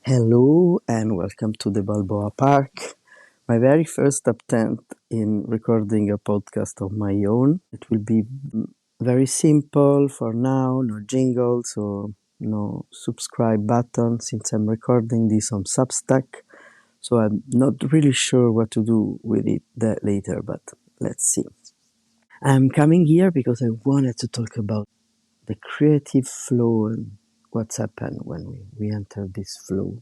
Hello and welcome to the Balboa Park. My very first attempt in recording a podcast of my own. It will be very simple for now, no jingles or no subscribe button since I'm recording this on Substack. So I'm not really sure what to do with it that later, but let's see. I'm coming here because I wanted to talk about the creative flow and what's happened when we enter this flow.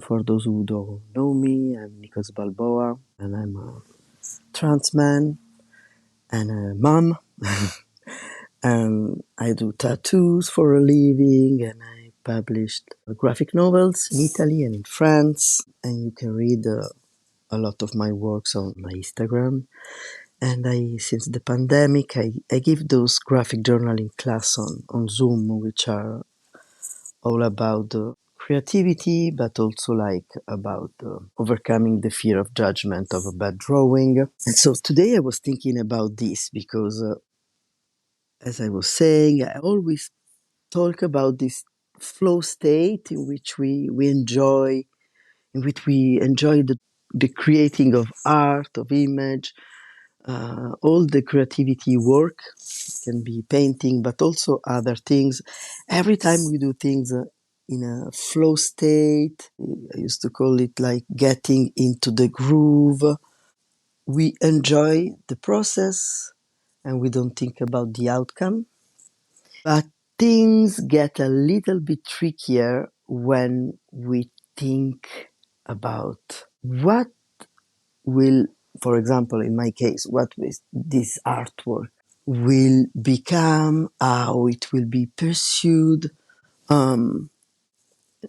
For those who don't know me, I'm Nikos Balboa, and I'm a trans man and a mom. And I do tattoos for a living, and I published graphic novels in Italy and in France. And you can read a lot of my works on my Instagram. And since the pandemic, I give those graphic journaling class on Zoom, which are all about creativity, but also like about overcoming the fear of judgment of a bad drawing. And so today I was thinking about this because, as I was saying, I always talk about this flow state in which we enjoy the creating of art, of image, all the creativity work. Can be painting, but also other things. Every time we do things in a flow state, I used to call it like getting into the groove. We enjoy the process and we don't think about the outcome. But things get a little bit trickier when we think about what will, for example, in my case, what is this artwork will become, how it will be pursued. Um,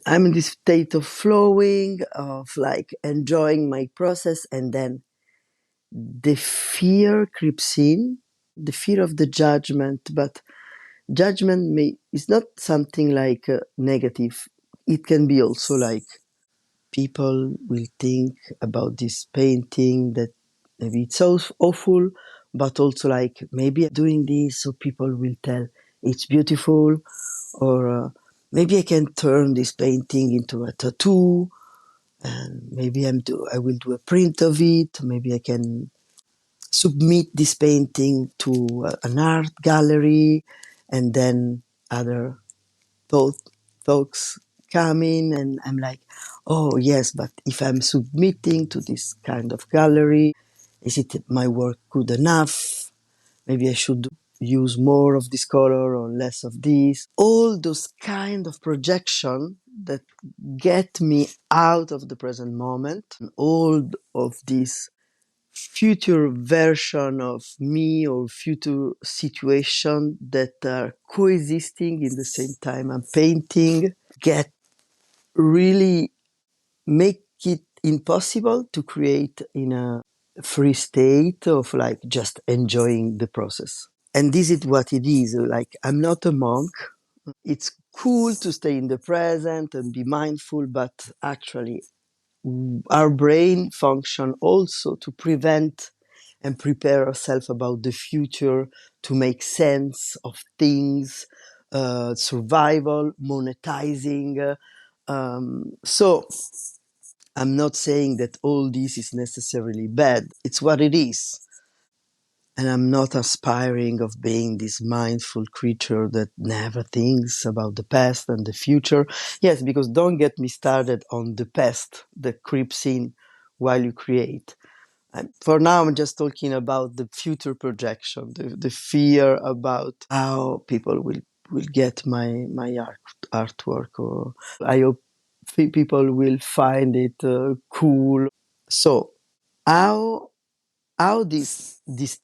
I'm in this state of flowing, of like enjoying my process, and then the fear creeps in, the fear of the judgment. But judgment is not something like negative. It can be also like people will think about this painting that maybe it's so awful, but also like maybe I'm doing this so people will tell it's beautiful, or maybe I can turn this painting into a tattoo, and maybe I will do a print of it. Maybe I can submit this painting to an art gallery, and then other thought, folks come in, and I'm like, oh yes, but if I'm submitting to this kind of gallery, is it my work good enough? Maybe I should use more of this color or less of this. All those kind of projection that get me out of the present moment. And all of this future version of me or future situation that are coexisting in the same time I'm painting get really make it impossible to create in a free state of like just enjoying the process. And this is what it is. Like, I'm not a monk. It's cool to stay in the present and be mindful, but actually our brain function also to prevent and prepare ourselves about the future, to make sense of things, survival, monetizing. So I'm not saying that all this is necessarily bad. It's what it is. And I'm not aspiring of being this mindful creature that never thinks about the past and the future. Yes, because don't get me started on the past that creeps in while you create. And for now, I'm just talking about the future projection, the fear about how people will get my artwork, or I hope people will find it cool. So how this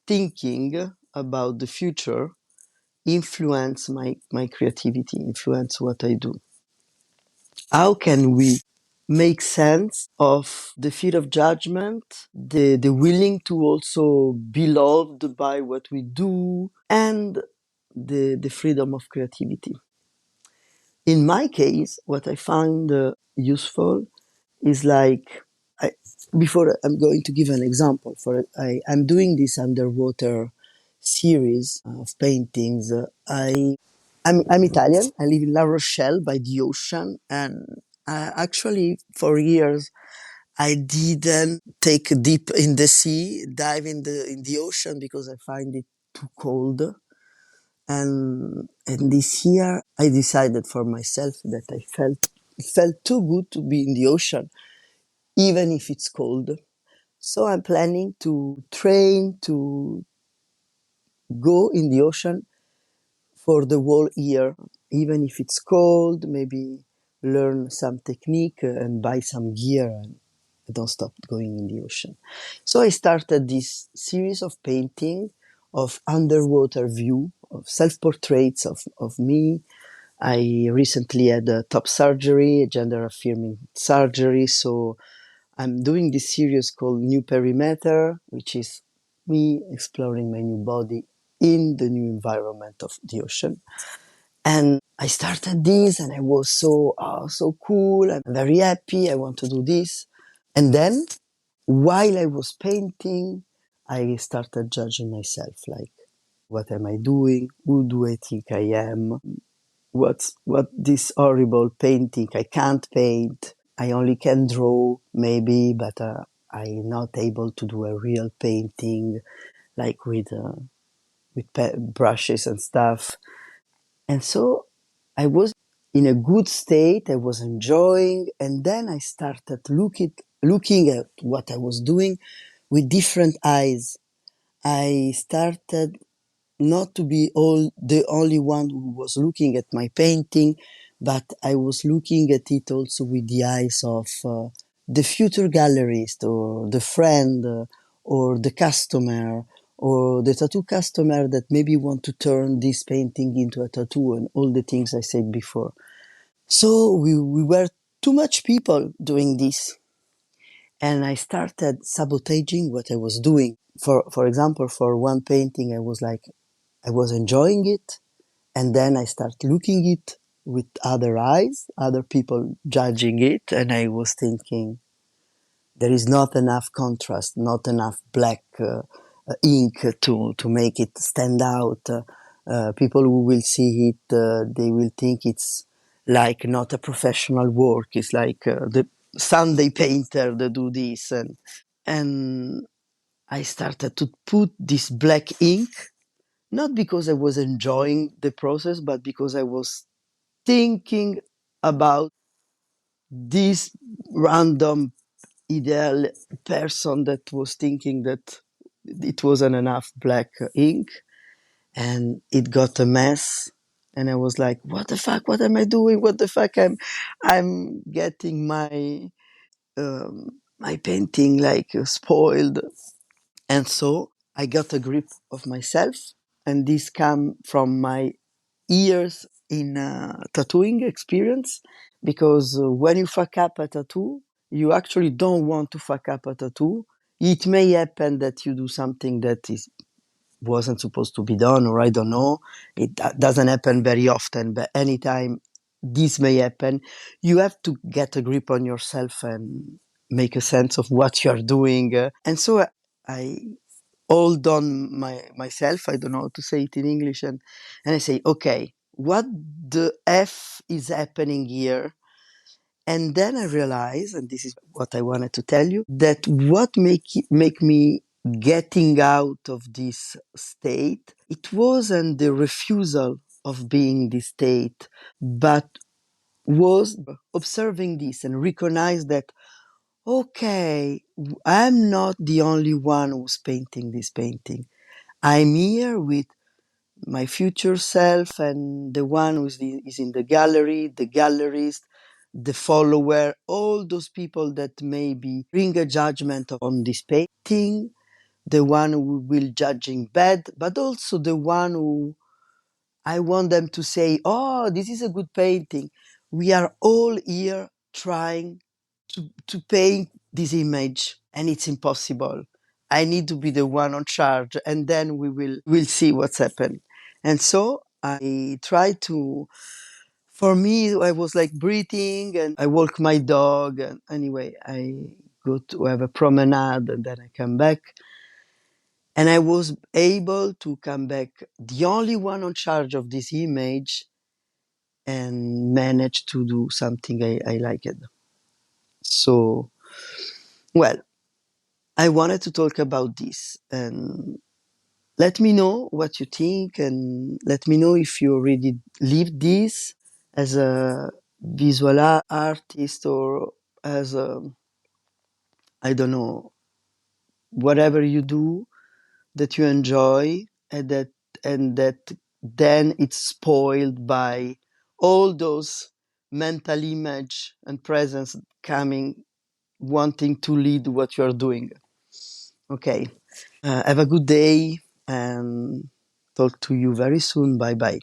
thinking about the future influence my creativity, influence what I do? How can we make sense of the fear of judgment, the willing to also be loved by what we do, and the freedom of creativity? In my case, what I find useful is like, I, before I'm going to give an example. I'm doing this underwater series of paintings. I'm Italian. I live in La Rochelle by the ocean, and Actually, for years, I didn't take a dip in the sea, dive in the ocean because I find it too cold. And this year, I decided for myself that it felt too good to be in the ocean, even if it's cold. So I'm planning to train to go in the ocean for the whole year, even if it's cold, maybe learn some technique and buy some gear and I don't stop going in the ocean. So I started this series of painting of underwater view, of self-portraits of me. I recently had a top surgery, a gender affirming surgery. So I'm doing this series called New Perimeter, which is me exploring my new body in the new environment of the ocean. And I started this and I was so cool. I'm very happy. I want to do this. And then while I was painting, I started judging myself like, what am I doing? Who do I think I am? What this horrible painting? I can't paint. I only can draw maybe, but I'm not able to do a real painting like with brushes and stuff. And so I was in a good state. I was enjoying, and then I started looking at what I was doing with different eyes. I started not to be the only one who was looking at my painting, but I was looking at it also with the eyes of the future gallerist or the friend or the customer or the tattoo customer that maybe want to turn this painting into a tattoo and all the things I said before. So we were too much people doing this. And I started sabotaging what I was doing. For example, for one painting, I was like, I was enjoying it. And then I start looking it with other eyes, other people judging it. And I was thinking, there is not enough contrast, not enough black ink to make it stand out. People who will see it, they will think it's like not a professional work. It's like the Sunday painter that do this. And I started to put this black ink, not because I was enjoying the process, but because I was thinking about this random ideal person that was thinking that it wasn't enough black ink and it got a mess. And I was like, what the fuck? What am I doing? What the fuck? I'm getting my painting like spoiled. And so I got a grip of myself, and this came from my years in tattooing experience. Because when you fuck up a tattoo, you actually don't want to fuck up a tattoo. It may happen that you do something that is wasn't supposed to be done, or I don't know. It doesn't happen very often, but anytime this may happen, you have to get a grip on yourself and make a sense of what you're doing. And so I hold on myself. I don't know how to say it in English, and I say, okay, what the f is happening here? And then I realize, and this is what I wanted to tell you, that what make me getting out of this state, it wasn't the refusal of being this state, but was observing this and recognize that, okay, I'm not the only one who's painting this painting. I'm here with my future self and the one is in the gallery, the gallerist, the follower, all those people that maybe bring a judgment on this painting, the one who will judging bad, but also the one who I want them to say, oh, this is a good painting. We are all here trying to paint this image and it's impossible. I need to be the one on charge and then we'll see what's happened. And so I try to, for me, I was like breathing and I walk my dog. And anyway, I go to have a promenade and then I come back. And I was able to come back, the only one on charge of this image, and manage to do something I liked. So, well, I wanted to talk about this, and let me know what you think, and let me know if you already lived this as a visual artist, or as a, I don't know, whatever you do that you enjoy, and that then it's spoiled by all those mental image and presence coming, wanting to lead what you're doing. Okay. Have a good day, and talk to you very soon. Bye bye.